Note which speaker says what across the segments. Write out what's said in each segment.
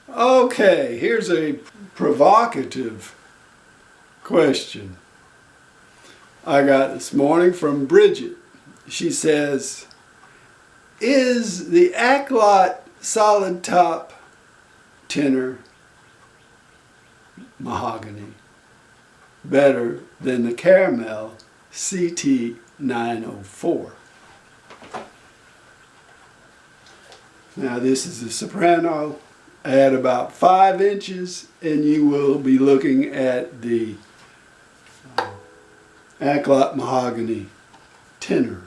Speaker 1: Okay, here's a provocative question I got this morning from Bridget. She says, is the Aklot solid top tenor mahogany better than the caramel CT904? Now this is a soprano at about 5 inches, and you will be looking at the Aklot Mahogany tenor.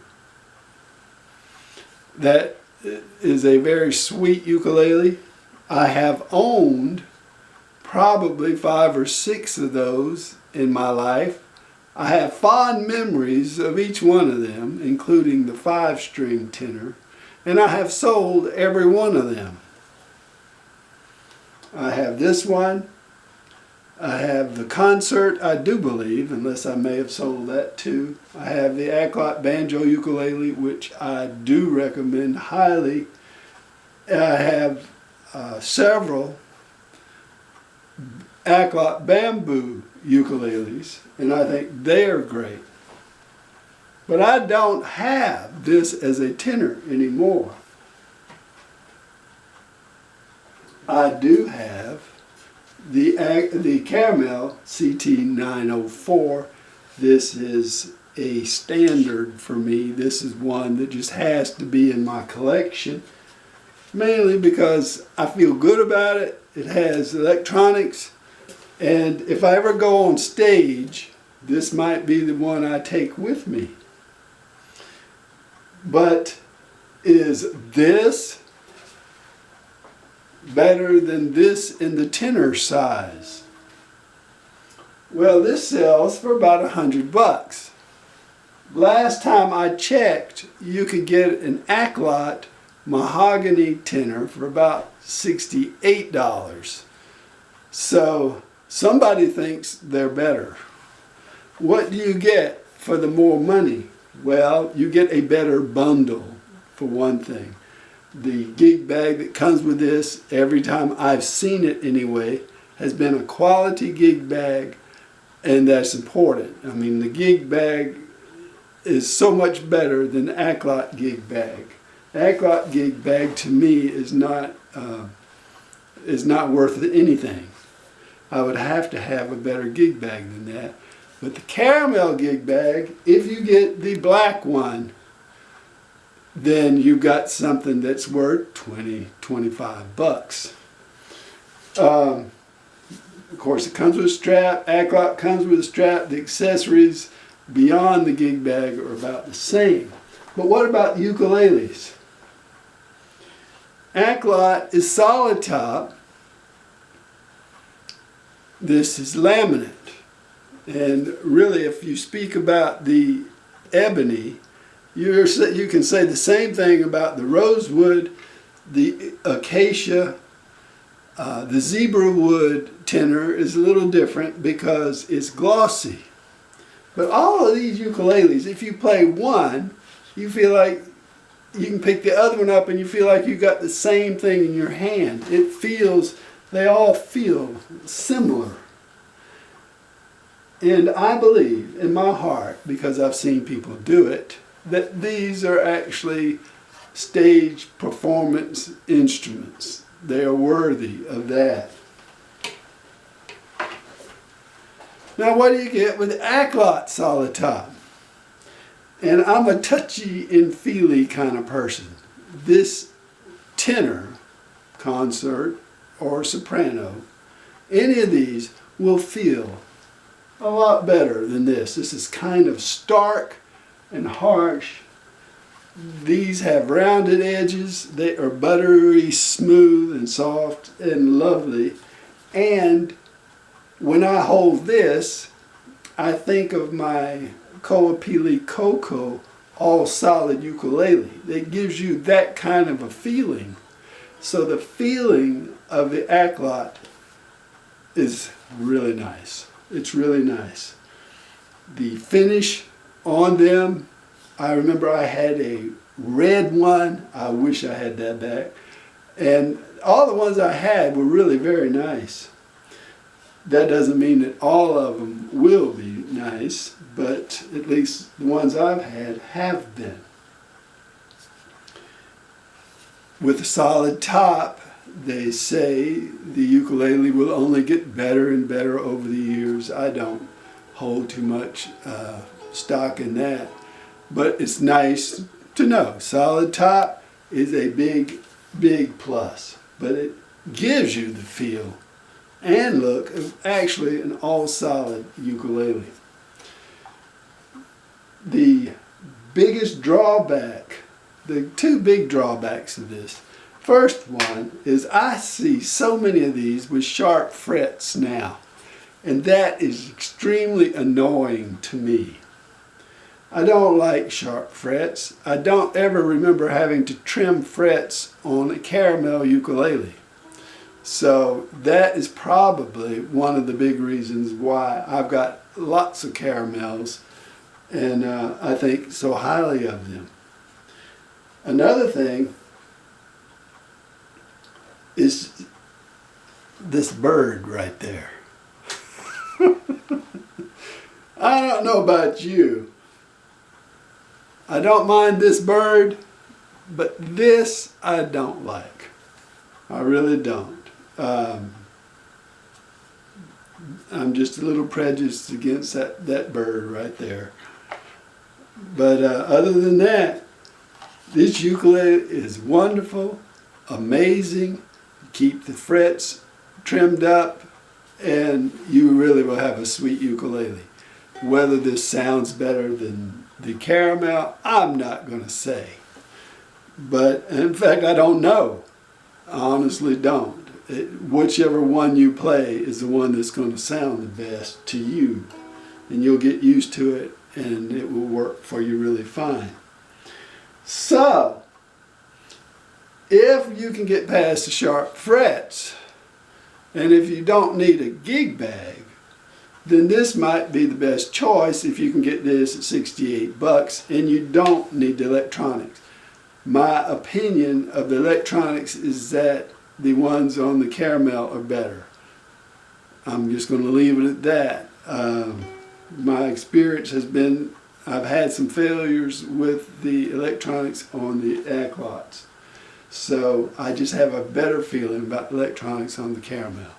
Speaker 1: That is a very sweet ukulele. I have owned probably 5 or 6 of those in my life. I have fond memories of each one of them, including the 5-string tenor, and I have sold every one of them. I have this one. I have the concert, I do believe, unless I may have sold that too. I have the Aklot banjo ukulele, which I do recommend highly. I have several Aklot bamboo ukuleles, and I think they are great. But I don't have this as a tenor anymore. I do have the caramel CT904. This is a standard for me. This is one that just has to be in my collection, mainly because I feel good about it. It has electronics, and if I ever go on stage, this might be the one I take with me. But is this better than this in the tenor size? Well, this sells for about $100. Last time I checked, you could get an Aklot mahogany tenor for about $68. So somebody thinks they're better. What do you get for the more money? Well, you get a better bundle, for one thing. The gig bag that comes with this, every time I've seen it anyway, has been a quality gig bag, and that's important. I mean, the gig bag is so much better than the Aklot gig bag. The Aklot gig bag to me is not worth anything. I would have to have a better gig bag than that. But the caramel gig bag, if you get the black one, then you've got something that's worth $20, $25. Of course, it comes with a strap. Aklot comes with a strap. The accessories beyond the gig bag are about the same. But what about ukuleles? Aklot is solid top. This is laminate. And really, if you speak about the Ebony, you can say the same thing about the rosewood, the acacia, the zebra wood tenor is a little different because it's glossy. But all of these ukuleles, if you play one, you feel like you can pick the other one up and you feel like you got the same thing in your hand. They all feel similar. And I believe in my heart, because I've seen people do it, that these are actually stage performance instruments. They are worthy of that. Now, what do you get with Aklot solid top? And I'm a touchy and feely kind of person. This tenor, concert, or soprano, any of these will feel a lot better than this. This is kind of stark and harsh. These have rounded edges. They are buttery smooth and soft and lovely. And when I hold this, I think of my Koapili Coco all solid ukulele. It gives you that kind of a feeling. So the feeling of the Aklot is really nice. It's really nice. The finish on them, I remember I had a red one. I wish I had that back. And all the ones I had were really very nice. That doesn't mean that all of them will be nice, but at least the ones I've had have been. With a solid top, they say the ukulele will only get better and better over the years. I don't hold too much stock in that, but it's nice to know. Solid top is a big, big plus, but it gives you the feel and look of actually an all-solid ukulele. The biggest drawback, the two big drawbacks of this. First one is I see so many of these with sharp frets now, and that is extremely annoying to me. I don't like sharp frets. I don't ever remember having to trim frets on a caramel ukulele. So that is probably one of the big reasons why I've got lots of caramels and I think so highly of them. Another thing is this bird right there. I don't know about you. I don't mind this bird, but this I don't like. I really don't. I'm just a little prejudiced against that bird right there. But other than that, this ukulele is wonderful, amazing. Keep the frets trimmed up, and you really will have a sweet ukulele. Whether this sounds better than the caramel, I'm not going to say. But in fact, I don't know. I honestly don't. Whichever one you play is the one that's going to sound the best to you. And you'll get used to it, and it will work for you really fine. So, if you can get past the sharp frets, and if you don't need a gig bag, then this might be the best choice if you can get this at $68 and you don't need the electronics. My opinion of the electronics is that the ones on the caramel are better. I'm just going to leave it at that. My experience has been, I've had some failures with the electronics on the Aklots. So I just have a better feeling about electronics on the caramel.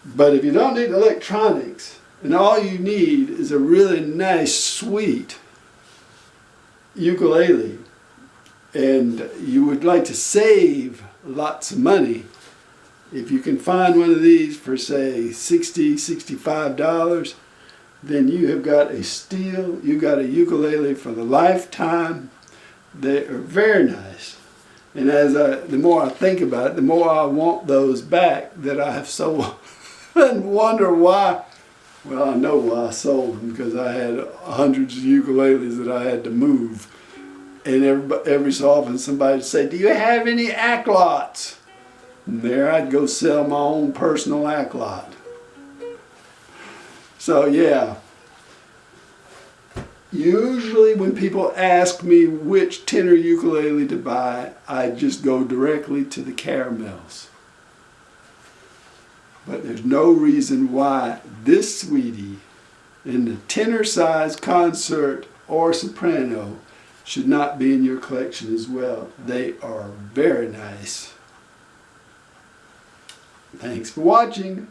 Speaker 1: But if you don't need electronics, and all you need is a really nice, sweet ukulele, and you would like to save lots of money, if you can find one of these for say $60, $65, then you have got a steal. You got a ukulele for the lifetime. They are very nice. And the more I think about it, the more I want those back that I have sold and wonder why. Well, I know why I sold them, because I had hundreds of ukuleles that I had to move. And every so often somebody would say, "Do you have any Aklots?" And there I'd go sell my own personal Aklot. So yeah. Usually when people ask me which tenor ukulele to buy, I just go directly to the caramels. But there's no reason why this sweetie in the tenor size concert or soprano should not be in your collection as well. They are very nice. Thanks for watching.